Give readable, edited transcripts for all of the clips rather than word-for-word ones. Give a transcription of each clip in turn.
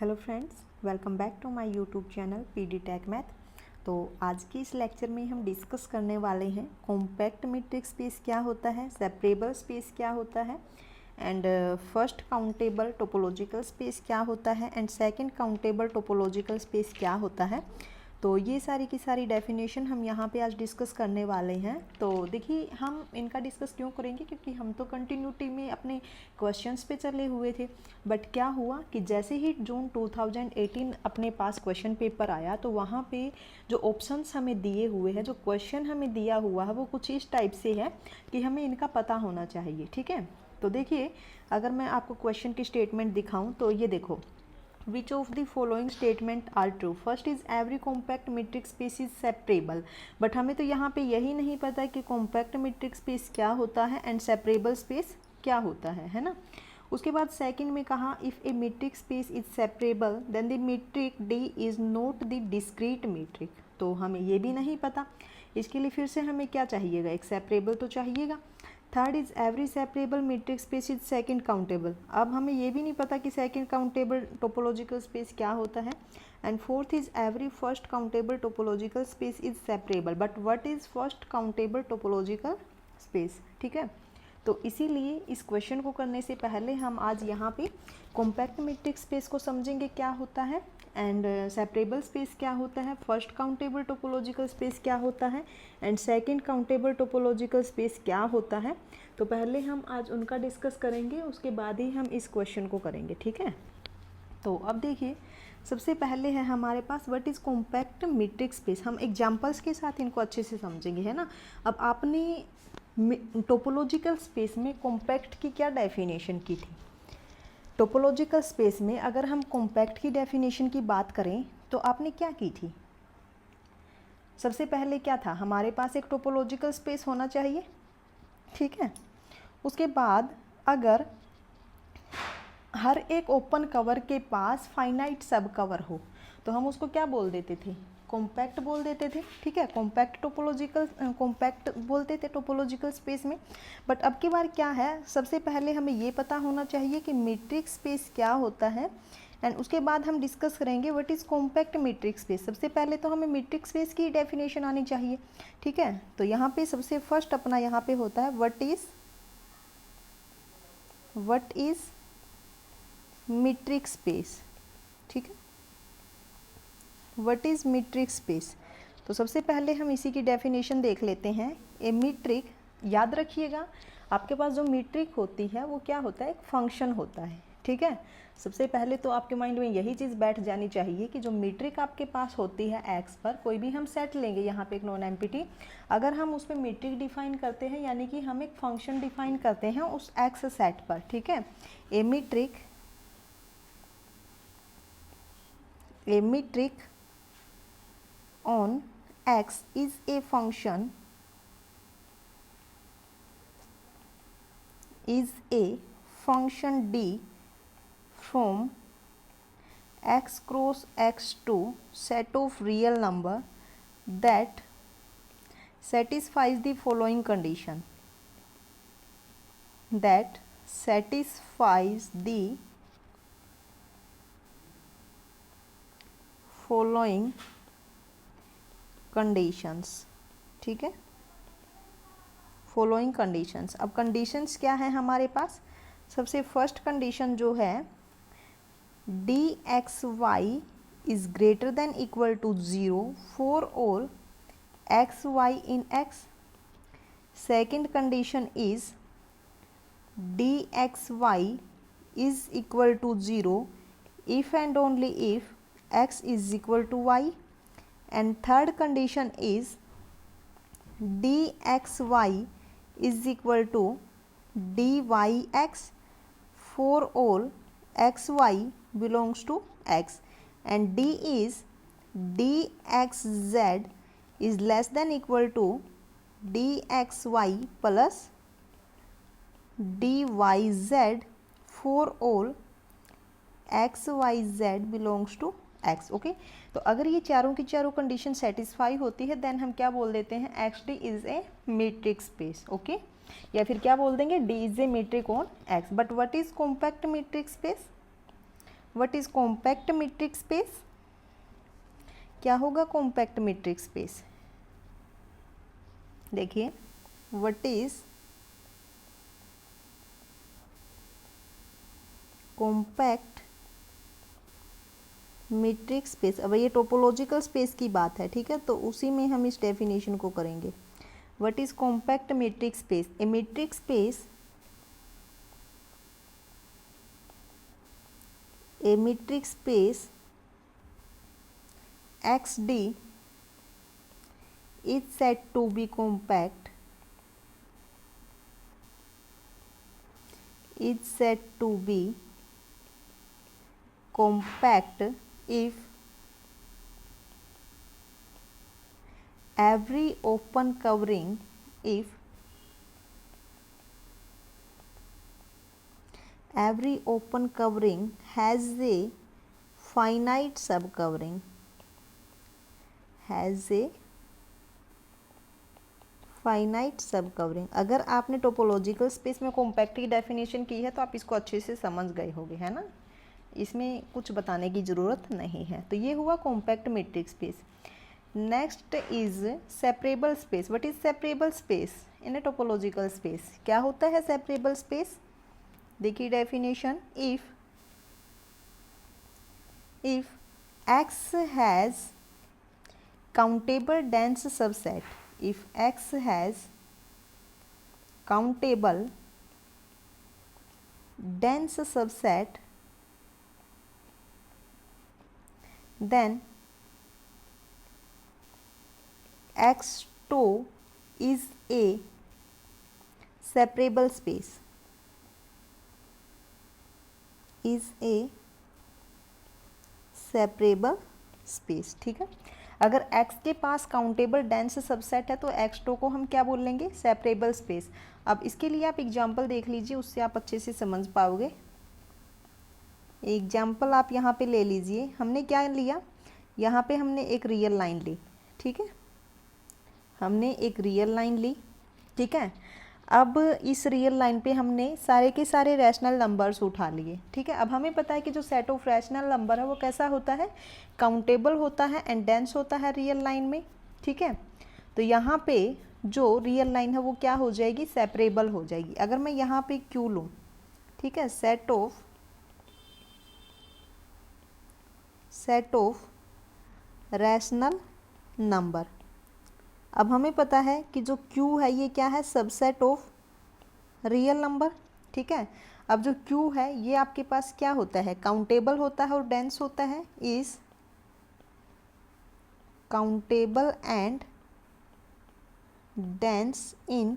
Hello friends, welcome back to my YouTube channel PD tech math. तो आज की इस लेक्चर में हम डिस्कस करने वाले हैं कॉम्पैक्ट मैट्रिक्स स्पेस क्या होता है, सेपरेबल स्पेस क्या होता है and first countable topological space क्या होता है and second countable topological space क्या होता है। तो ये सारी की सारी डेफिनेशन हम यहाँ पे आज डिस्कस करने वाले हैं। तो देखिए, हम इनका डिस्कस क्यों करेंगे, क्योंकि हम तो कंटिन्यूटी में अपने क्वेश्चंस पे चले हुए थे। बट क्या हुआ कि जैसे ही जून 2018 अपने पास क्वेश्चन पेपर आया तो वहाँ पे जो ऑप्शंस हमें दिए हुए हैं, जो क्वेश्चन हमें दिया हुआ है, वो कुछ इस टाइप से है कि हमें इनका पता होना चाहिए। ठीक है, तो देखिए, अगर मैं आपको क्वेश्चन की स्टेटमेंट दिखाऊँ तो ये देखो, Which of the following statement are true? First is every compact metric space is separable. But हमें तो यहाँ पे यही नहीं पता कि compact metric space क्या होता है and separable space क्या होता है ना। उसके बाद सेकंड में कहा if a metric space is separable then the metric D is not the discrete metric। तो हमें ये भी नहीं पता, इसके लिए फिर से हमें क्या चाहिएगा, एक सेपरेबल तो चाहिएगा। Third is every separable matric space is second countable. अब हमें ये भी नहीं पता कि सेकंड काउंटेबल टोपोलॉजिकल स्पेस क्या होता है। And fourth is every first countable topological space is separable. But what is first countable topological space? ठीक है, तो इसीलिए इस क्वेश्चन को करने से पहले हम आज यहाँ पे कॉम्पैक्ट मैट्रिक स्पेस को समझेंगे क्या होता है एंड सेपरेबल स्पेस क्या होता है, फर्स्ट काउंटेबल टोपोलॉजिकल स्पेस क्या होता है and second countable topological space क्या होता है। तो पहले हम आज उनका डिस्कस करेंगे, उसके बाद ही हम इस क्वेश्चन को करेंगे। ठीक है, तो अब देखिए, सबसे पहले है हमारे पास what is compact metric space. हम एग्जांपल्स के साथ इनको अच्छे से समझेंगे, है ना। अब आपने टोपोलॉजिकल स्पेस में कॉम्पैक्ट की क्या डेफिनेशन की थी? टोपोलॉजिकल स्पेस में अगर हम कॉम्पैक्ट की डेफिनेशन की बात करें तो आपने क्या की थी? सबसे पहले क्या था, हमारे पास एक टोपोलॉजिकल स्पेस होना चाहिए। ठीक है, उसके बाद अगर हर एक ओपन कवर के पास फाइनाइट सब कवर हो तो हम उसको क्या बोल देते थे? कॉम्पैक्ट बोल देते थे। ठीक है, कॉम्पैक्ट बोलते थे टोपोलॉजिकल स्पेस में। बट अब की बार क्या है, सबसे पहले हमें ये पता होना चाहिए कि मैट्रिक स्पेस क्या होता है एंड उसके बाद हम डिस्कस करेंगे what is compact metric space. सबसे पहले तो हमें मैट्रिक स्पेस की डेफिनेशन आनी चाहिए। ठीक है, तो यहाँ पे सबसे फर्स्ट अपना यहाँ पे होता है व्हाट इज़ मैट्रिक स्पेस। ठीक है, व्हाट इज़ मैट्रिक स्पेस। तो सबसे पहले हम इसी की डेफिनेशन देख लेते हैं। ए मैट्रिक, याद रखिएगा, आपके पास जो मैट्रिक होती है वो क्या होता है, एक फंक्शन होता है। ठीक है, सबसे पहले तो आपके माइंड में यही चीज़ बैठ जानी चाहिए कि जो मैट्रिक आपके पास होती है एक्स पर, कोई भी हम सेट लेंगे यहाँ पे एक नॉन एम्प्टी, अगर हम उसमें मैट्रिक डिफाइन करते हैं यानी कि हम एक फंक्शन डिफाइन करते हैं उस एक्स सेट पर। ठीक है, ए matric on x is a function d from x cross x to set of real number that satisfies the following condition, that satisfies the following conditions. ठीक है, फॉलोइंग कंडीशंस। अब conditions क्या है हमारे पास? सबसे फर्स्ट कंडीशन जो है, d x y is greater than equal to 0 for all x y in x. Second condition is d x y is equal to 0 if and only if x is equal to y. And third condition is dxy is equal to dyx for all xy belongs to x, and d is dxz is less than equal to dxy plus dyz for all xyz belongs to x। Okay, तो अगर ये चारों की चारों condition satisfy होती है then हम क्या बोल देते हैं, x d is a metric space. Okay, या फिर क्या बोल देंगे, d is a metric on x. But what is compact metric space? What is compact metric space? क्या होगा कॉम्पैक्ट मीट्रिक स्पेस? देखिए, what is compact metric space? अब ये टोपोलॉजिकल स्पेस की बात है, ठीक है, तो उसी में हम इस डेफिनेशन को करेंगे। What is compact metric space? A metric space, a metric space XD is said to be compact, if every open covering has a finite subcovering, अगर आपने टोपोलॉजिकल स्पेस में कॉम्पैक्ट की डेफिनेशन की है तो आप इसको अच्छे से समझ गए होंगे, है ना, इसमें कुछ बताने की ज़रूरत नहीं है। तो ये हुआ compact metric space. Next is separable space. What is separable space in a topological space? क्या होता है सेपरेबल स्पेस? देखिए definition, if X has countable dense subset, if X has countable dense subset, then X2 is a separable space, separable space, ठीक है। अगर X के पास countable dense subset है तो X2 को हम क्या बोल लेंगे? Separable space. अब इसके लिए आप एग्जांपल देख लीजिए, उससे आप अच्छे से समझ पाओगे। एग्जांपल आप यहाँ पे ले लीजिए। हमने क्या लिया? यहाँ पे हमने एक रियल लाइन ली, ठीक है, हमने एक रियल लाइन ली, ठीक है। अब इस रियल लाइन पे हमने सारे के सारे रैशनल नंबर्स उठा लिए, ठीक है। अब हमें पता है कि जो सेट ऑफ रैशनल नंबर है वो कैसा होता है? काउंटेबल होता है एंड डेंस होता है रियल लाइन में, ठीक है। तो यहाँ पे जो रियल लाइन है वो क्या हो जाएगी? सेपरेबल हो जाएगी। अगर मैं यहाँ पे क्यू लूँ, ठीक है, सेट ऑफ रैशनल नंबर। अब हमें पता है कि जो Q है ये क्या है? सबसेट ऑफ रियल नंबर, ठीक है। अब जो Q है ये आपके पास क्या होता है? काउंटेबल होता है और डेंस होता है, is countable and dense in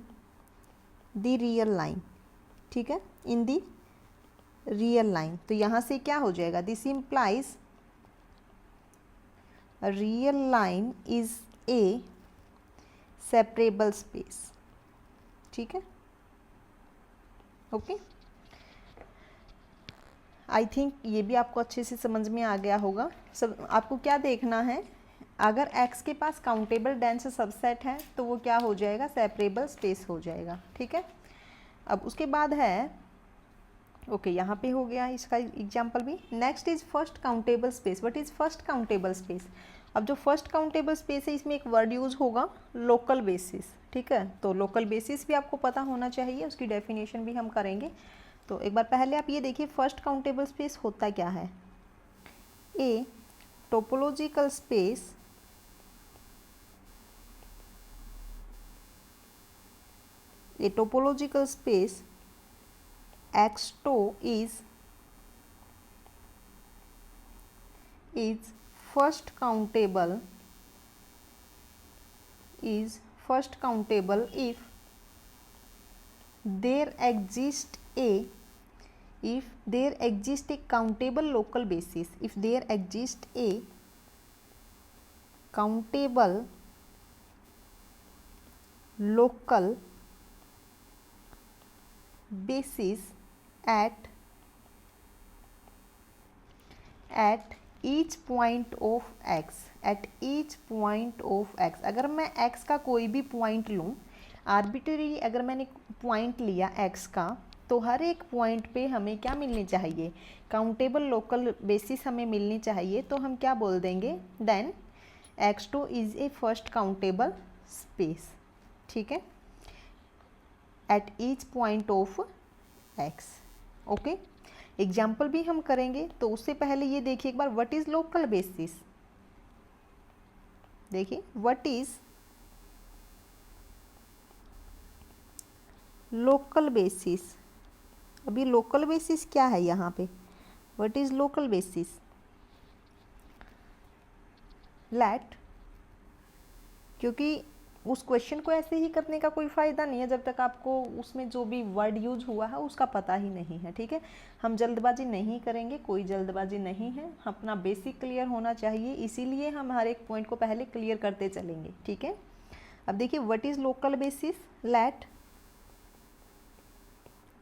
the real line, ठीक है, इन द रियल लाइन। तो यहाँ से क्या हो जाएगा? This implies real line is a separable space, ठीक है, ओके। आई थिंक ये भी आपको अच्छे से समझ में आ गया होगा। सब आपको क्या देखना है? अगर X के पास काउंटेबल डेंस सबसेट है तो वो क्या हो जाएगा? सेपरेबल स्पेस हो जाएगा, ठीक है। अब उसके बाद है, ओके, यहाँ पे हो गया इसका एग्जाम्पल भी। Next is first countable space. What is first countable space? अब जो फर्स्ट काउंटेबल स्पेस है इसमें एक वर्ड यूज़ होगा, लोकल बेसिस, ठीक है। तो लोकल बेसिस भी आपको पता होना चाहिए, उसकी डेफिनेशन भी हम करेंगे। तो एक बार पहले आप ये देखिए, फर्स्ट काउंटेबल स्पेस होता क्या है? A topological space X2 is first countable if there exists a countable local basis, if there exists a countable local basis at each point of x, अगर मैं x का कोई भी पॉइंट लूँ, arbitrary अगर मैंने पॉइंट लिया x का, तो हर एक पॉइंट पे हमें क्या मिलनी चाहिए, काउंटेबल लोकल बेसिस हमें मिलनी चाहिए। तो हम क्या बोल देंगे, then x2 is a first countable space, ठीक है, at each point of x। Okay, example भी हम करेंगे। तो उससे पहले ये देखिए एक बार, व्हाट इज लोकल बेसिस। देखिए व्हाट इज लोकल बेसिस। अभी लोकल बेसिस क्या है यहाँ पे, what is local basis, let, क्योंकि उस क्वेश्चन को ऐसे ही करने का कोई फ़ायदा नहीं है जब तक आपको उसमें जो भी वर्ड यूज हुआ है उसका पता ही नहीं है, ठीक है। हम जल्दबाजी नहीं करेंगे, कोई जल्दबाजी नहीं है, अपना बेसिक क्लियर होना चाहिए, इसीलिए हम हर एक पॉइंट को पहले क्लियर करते चलेंगे, ठीक है। अब देखिए what is local basis, let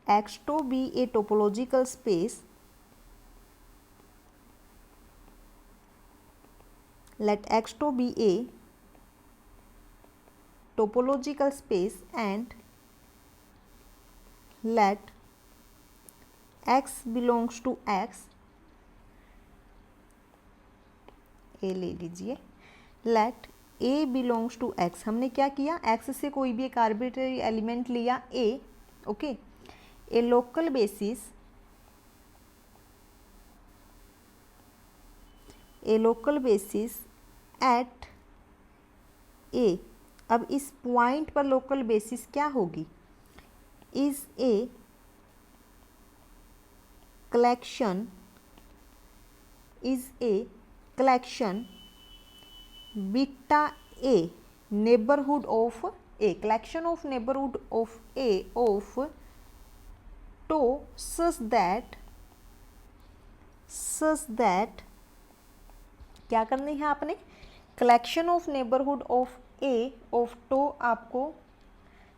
x2 be a topological space, let x2 be a topological space and let x belongs to x, a ले लीजिए, let a belongs to x। हमने क्या किया, x से कोई भी एक आर्बिट्रेरी एलिमेंट लिया a, okay, a local basis, a local basis at a. अब इस पॉइंट पर लोकल बेसिस क्या होगी, is a collection, is a collection beta a neighbourhood of a, collection of neighbourhood of a of tau such that क्या करनी है आपने, collection of neighbourhood of a of tau आपको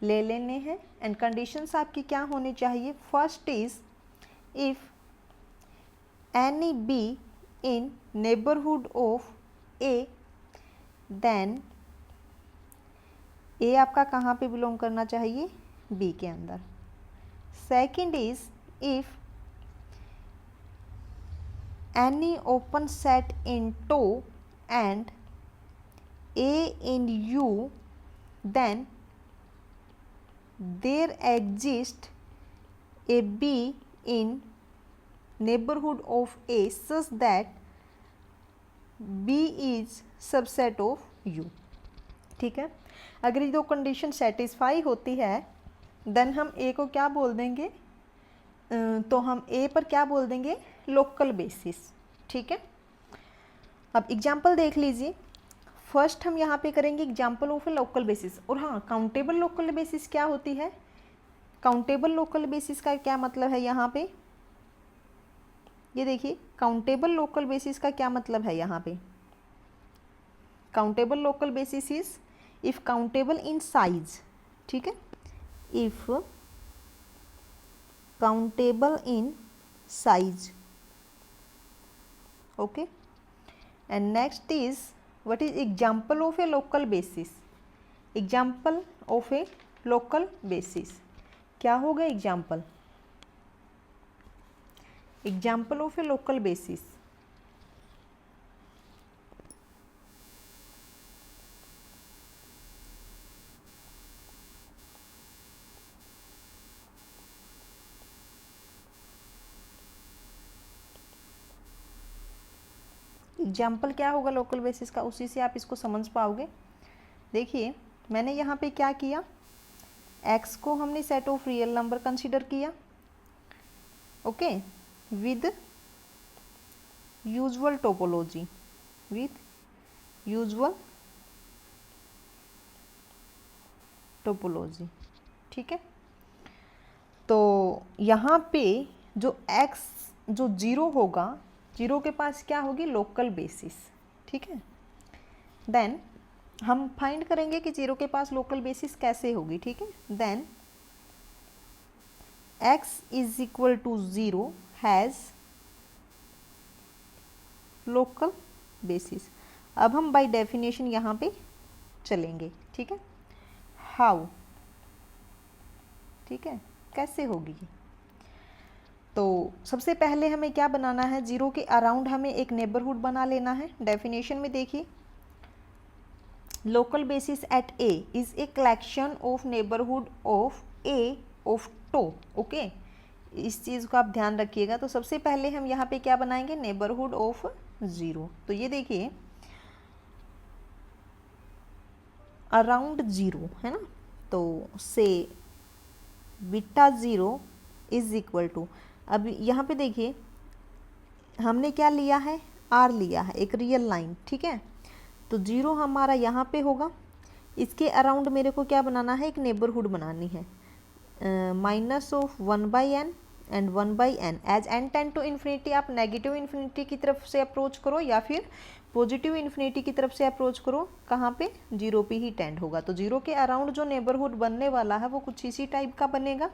ले लेने हैं। एंड कंडीशंस आपकी क्या होनी चाहिए, first is if any b in neighbourhood of a, then a आपका कहाँ पे बिलोंग करना चाहिए, बी के अंदर। Second is if any open set in tau and a in U, then there exists a B in neighborhood of A such that B is subset of U, ठीक है। अगर ये दो कंडीशन सेटिस्फाई होती है then हम A को क्या बोल देंगे, तो हम A पर क्या बोल देंगे, लोकल बेसिस, ठीक है। अब एग्जाम्पल देख लीजिए, फर्स्ट हम यहाँ पे करेंगे example of A local basis. और हाँ, काउंटेबल लोकल बेसिस क्या होती है, काउंटेबल लोकल बेसिस का क्या मतलब है यहाँ पे, ये देखिए काउंटेबल लोकल बेसिस का क्या मतलब है यहाँ पे, countable local basis is if countable in size, ठीक है, if countable in size, okay, and next is what is example of a local basis, example of a local basis क्या होगा, example of a local basis, example क्या होगा local basis का, उसी से आप इसको समझ पाओगे। देखिए मैंने यहाँ पे क्या किया, x को हमने set of real number consider किया, okay, with usual topology, with usual topology, ठीक है। तो यहाँ पे जो x जो जीरो होगा, जीरो के पास क्या होगी, लोकल बेसिस, ठीक है। देन हम फाइंड करेंगे कि जीरो के पास लोकल बेसिस कैसे होगी, ठीक है। Then x is equal to zero has local basis. अब हम बाय डेफिनेशन यहाँ पे चलेंगे, ठीक है, हाउ, ठीक है, कैसे होगी, तो सबसे पहले हमें क्या बनाना है, 0 के अराउंड हमें एक नेबरहुड बना लेना है। डेफिनेशन में देखिए, local basis at a is a collection of neighbourhood of a of टो। ओके, इस चीज़ को आप ध्यान रखिएगा। तो सबसे पहले हम यहाँ पे क्या बनाएंगे, नेबरहुड ऑफ 0। तो ये देखिए अराउंड 0 है ना, तो से बीटा 0 इज इक्वल टू, अब यहाँ पे देखिए हमने क्या लिया है, आर लिया है, एक रियल लाइन, ठीक है। तो 0 हमारा यहाँ पे होगा, इसके अराउंड मेरे को क्या बनाना है, एक नेबरहुड बनानी है, minus of 1/n and 1/n as n tend to infinity. आप नेगेटिव इन्फिनिटी की तरफ से अप्रोच करो या फिर पॉजिटिव इन्फिनिटी की तरफ से अप्रोच करो, कहाँ पे, 0 पे ही टेंड होगा। तो 0 के अराउंड जो नेबरहुड बनने वाला है वो कुछ इसी टाइप का बनेगा,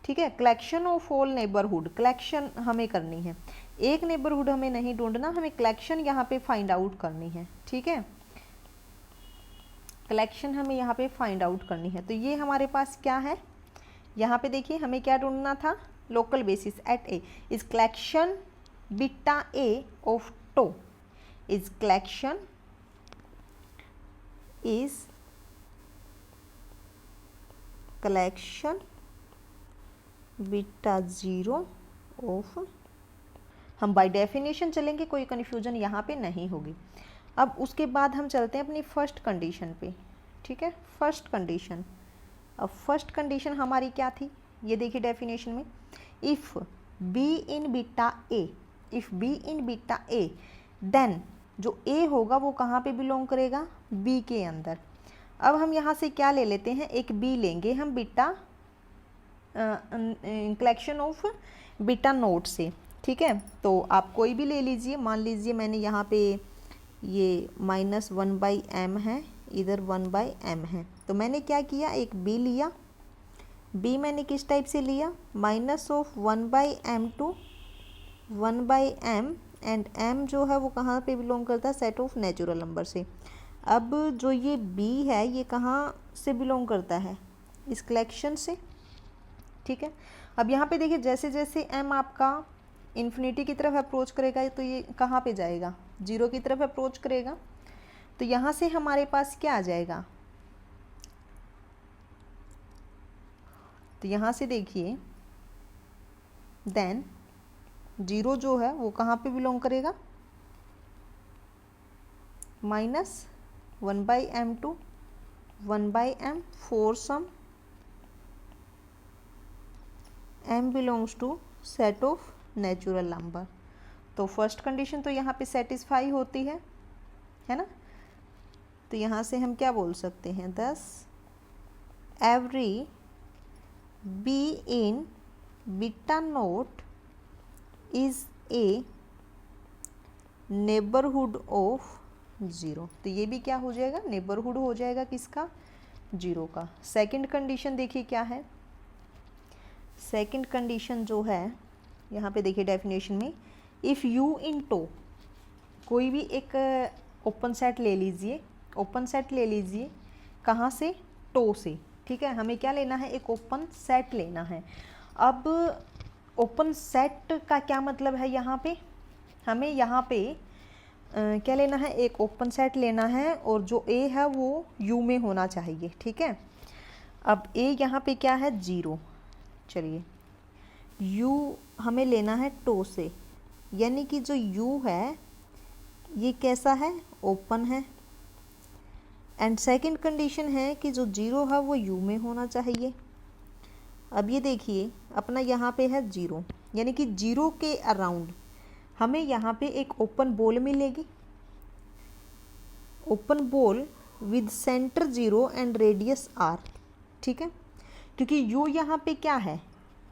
ठीक है। Collection of all neighbourhood, collection हमें करनी है, एक नेबरहुड हमें नहीं ढूंढना, हमें कलेक्शन यहाँ पे फाइंड आउट करनी है, ठीक है। कलेक्शन हमें यहाँ पे फाइंड आउट करनी है। तो ये हमारे पास क्या है, यहाँ पे देखिए हमें क्या ढूंढना था, local basis at a is collection beta a of टो, is collection is collection beta 0 of, हम बाय डेफिनेशन चलेंगे, कोई कन्फ्यूजन यहाँ पे नहीं होगी। अब उसके बाद हम चलते हैं अपनी फर्स्ट कंडीशन पे, ठीक है। फर्स्ट कंडीशन, अब फर्स्ट कंडीशन हमारी क्या थी, ये देखिए डेफिनेशन में, if b in beta a, if b in beta a then जो ए होगा वो कहाँ पे बिलोंग करेगा, बी के अंदर। अब हम यहाँ से क्या ले लेते हैं, एक बी लेंगे हम beta collection of beta note से, ठीक है। तो आप कोई भी ले लीजिए, मान लीजिए मैंने यहाँ पे ये -1/m है, इधर 1/m है, तो मैंने क्या किया, एक बी लिया, बी मैंने किस टाइप से लिया, minus of 1/m to 1/m and m जो है वो कहाँ पे बिलोंग करता है, सेट ऑफ नेचुरल नंबर से। अब जो ये b है ये कहाँ से बिलोंग करता है, इस कलेक्शन से, ठीक है। अब यहाँ पे देखिए जैसे जैसे m आपका इन्फिनिटी की तरफ अप्रोच करेगा तो ये कहाँ पे जाएगा, 0 की तरफ अप्रोच करेगा। तो यहाँ से हमारे पास क्या आ जाएगा, तो यहाँ से देखिए देन 0 जो है वो कहाँ पे बिलोंग करेगा, -1/m to 1/m for some m belongs to set of natural number. तो फर्स्ट कंडीशन तो यहाँ पे सेटिस्फाई होती है ना। तो यहाँ से हम क्या बोल सकते हैं, दस every B in beta note is a neighbourhood of 0। तो ये भी क्या हो जाएगा, नेबरहुड हो जाएगा किसका, 0 का। सेकंड कंडीशन देखिए क्या है, सेकंड कंडीशन जो है यहाँ पे देखिए डेफिनेशन में, इफ़ यू इन टो, कोई भी एक ओपन सेट ले लीजिए, ओपन सेट ले लीजिए कहाँ से, टो से, ठीक है। हमें क्या लेना है, एक ओपन सेट लेना है। अब ओपन सेट का क्या मतलब है, यहाँ पे हमें यहाँ पे क्या लेना है, एक ओपन सेट लेना है और जो ए है वो यू में होना चाहिए, ठीक है। अब ए यहाँ पे क्या है, 0, चलिए यू हमें लेना है टो से, यानी कि जो यू है ये कैसा है, ओपन है। एंड सेकंड कंडीशन है कि जो 0 है वो यू में होना चाहिए। अब ये देखिए अपना यहाँ पे है 0, यानी कि 0 के अराउंड हमें यहाँ पे एक ओपन बॉल मिलेगी, open ball with centre 0 and radius r, ठीक है। क्योंकि u यहाँ पे क्या है,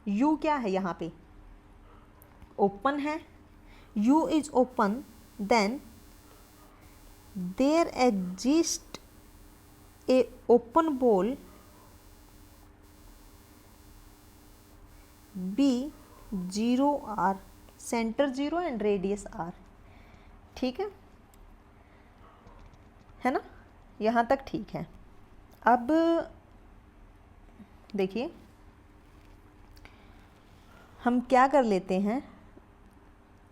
u क्या है, यहाँ पे ओपन है, u is open, then there exist a open ball b 0r, centre 0 and radius r, ठीक है ना, यहाँ तक ठीक है। अब देखिए हम क्या कर लेते हैं,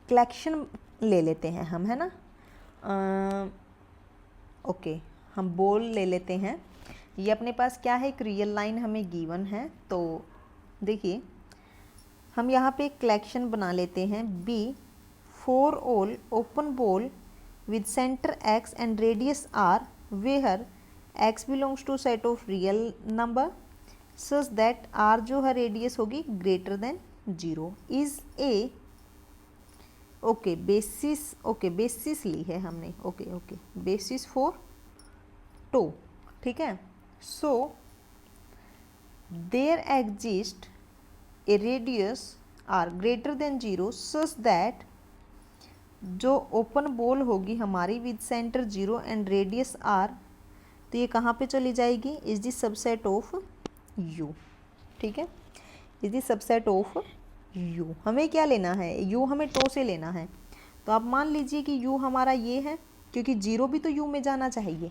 कलेक्शन ले लेते हैं हम, है ना। ओके, हम बोल ले लेते हैं। ये अपने पास क्या है, एक रियल लाइन हमें गिवन है। तो देखिए हम यहाँ पे एक कलेक्शन बना लेते हैं, B for all open ball with centre x and radius r where x belongs to set of real number such that r जो है रेडियस होगी greater than 0 is a, okay basis, okay basis ली है हमने, okay okay basis for tau, ठीक है। So there exist a radius r greater than 0 such that जो open ball होगी हमारी with centre 0 and radius are, तो ये कहाँ पे चली जाएगी, is the subset of you, ठीक है, is the subset of you. हमें क्या लेना है, यू हमें टो से लेना है। तो आप मान लीजिए कि यू हमारा ये है, क्योंकि 0 भी तो यू में जाना चाहिए,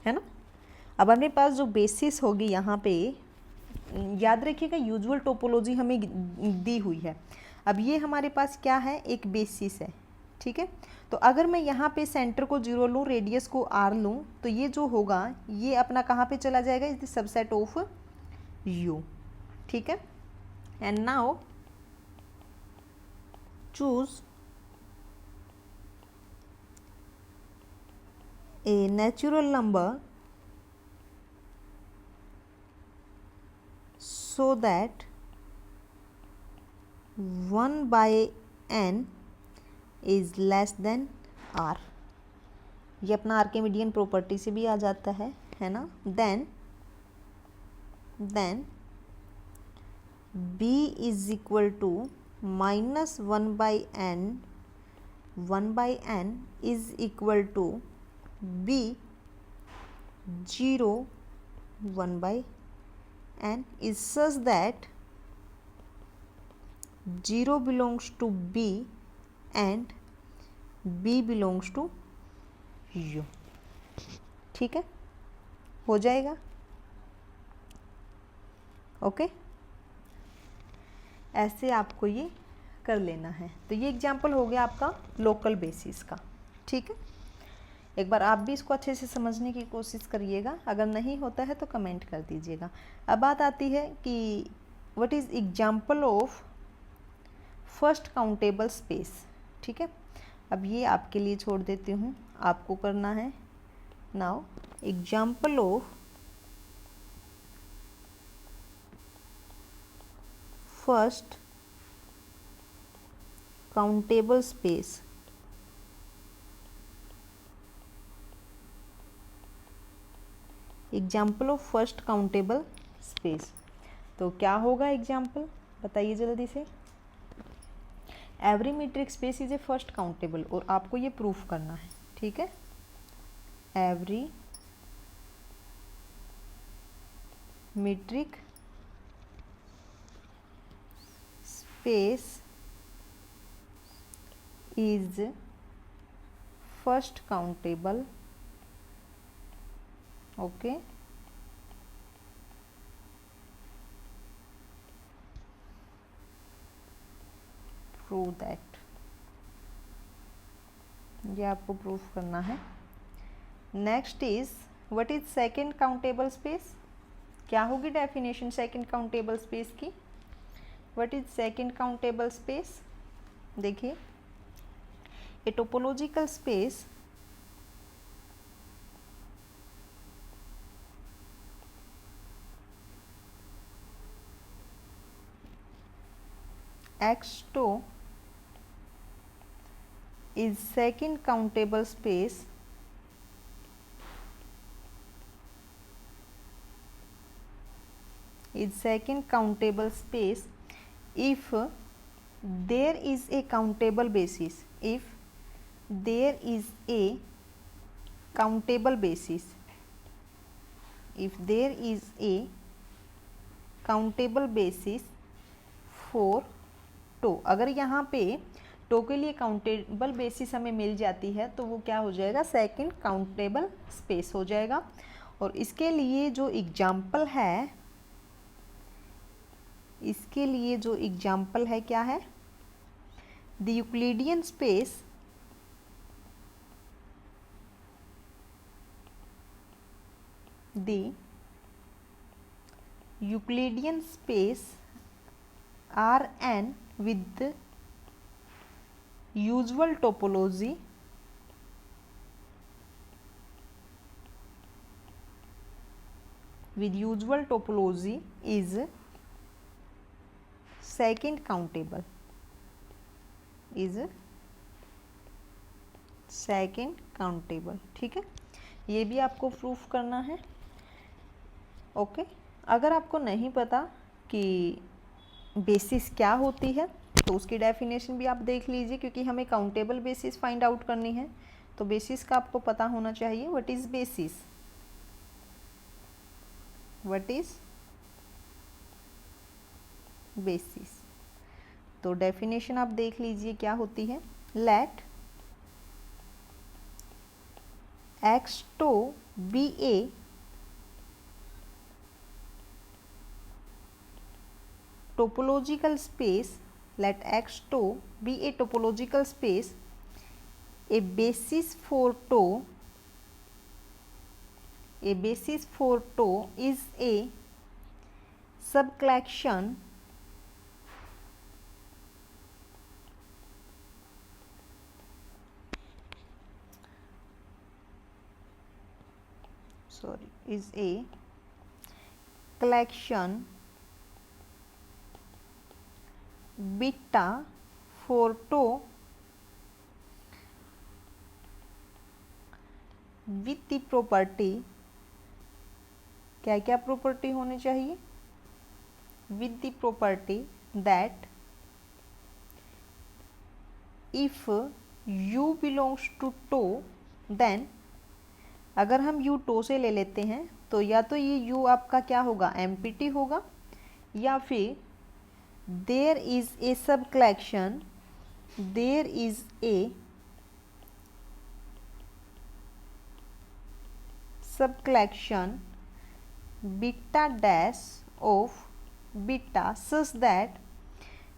है ना। अब अपने पास जो बेसिस होगी यहाँ पे, याद रखिएगा यूजुअल टोपोलॉजी हमें दी हुई है। अब ये हमारे पास क्या है, एक बेसिस है, ठीक है। तो अगर मैं यहाँ पे सेंटर को 0 लूँ, रेडियस को r लूँ, तो ये जो होगा ये अपना कहाँ पे चला जाएगा, is the subset of u, ठीक है। And now choose a natural number so that 1 by n is less than r। ये अपना आर्किमिडियन प्रॉपर्टी से भी आ जाता है ना। Then b is equal to minus 1 by n, 1 by n is equal to b 0 1 by n is such that 0 belongs to b and b belongs to u, ठीक है, हो जाएगा, ओके। ऐसे आपको ये कर लेना है। तो ये एग्जाम्पल हो गया आपका लोकल बेसिस का, ठीक है। एक बार आप भी इसको अच्छे से समझने की कोशिश करिएगा, अगर नहीं होता है तो कमेंट कर दीजिएगा। अब बात आती है कि what is example of first countable space, ठीक है। अब ये आपके लिए छोड़ देती हूँ, आपको करना है। Now example of first countable space, example of first countable space. तो क्या होगा एग्जाम्पल, बताइए जल्दी से। Every metric space is a first countable, और आपको ये प्रूफ करना है, ठीक है। Every metric space is first countable, okay, prove that, ये आपको प्रूफ करना है। Next is what is second countable space, क्या होगी डेफिनेशन सेकंड काउंटेबल स्पेस की। What is second countable space, देखिए a topological space X2 is second countable space if there is a countable basis, if there is a countable basis, if there is a countable basis for to. अगर यहाँ पे to के लिए countable basis हमें मिल जाती है तो वो क्या हो जाएगा, सेकंड काउंटेबल स्पेस हो जाएगा। और इसके लिए जो एग्जाम्पल है इसके लिए जो एग्जाम्पल है क्या है, the Euclidean space Euclidean space Rn with usual topology is second countable, ठीक है। ये भी आपको प्रूफ करना है। ओके अगर आपको नहीं पता कि बेसिस क्या होती है तो उसकी डेफिनेशन भी आप देख लीजिए, क्योंकि हमें काउंटेबल बेसिस फाइंड आउट करनी है तो बेसिस का आपको पता होना चाहिए। व्हाट इज बेसिस, तो डेफिनेशन आप देख लीजिए क्या होती है। Let x2 be a topological space, let x2 be a topological space, a basis for tau is a subcollection beta for tau with the property, क्या क्या प्रॉपर्टी होनी चाहिए, with the property that if u belongs to tau then, अगर हम u tau से ले लेते हैं तो या तो ये u आपका क्या होगा, एम्प्टी होगा, या फिर there is a subcollection beta dash of beta such that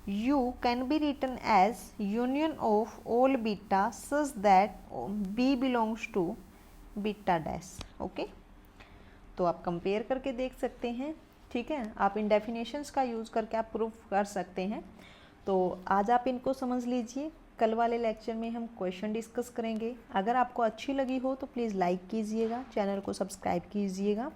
u can be written as union of all beta such that b belongs to beta dash। Okay तो आप कंपेयर करके देख सकते हैं, ठीक है। आप इन डेफिनेशंस का यूज़ करके आप प्रूफ कर सकते हैं। तो आज आप इनको समझ लीजिए, कल वाले लेक्चर में हम क्वेश्चन डिस्कस करेंगे। अगर आपको अच्छी लगी हो तो प्लीज़ लाइक कीजिएगा, चैनल को सब्सक्राइब कीजिएगा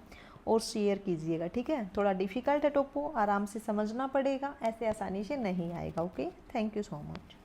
और शेयर कीजिएगा, ठीक है। थोड़ा डिफ़िकल्ट है टोपो, आराम से समझना पड़ेगा, ऐसे आसानी से नहीं आएगा। Okay thank you so much.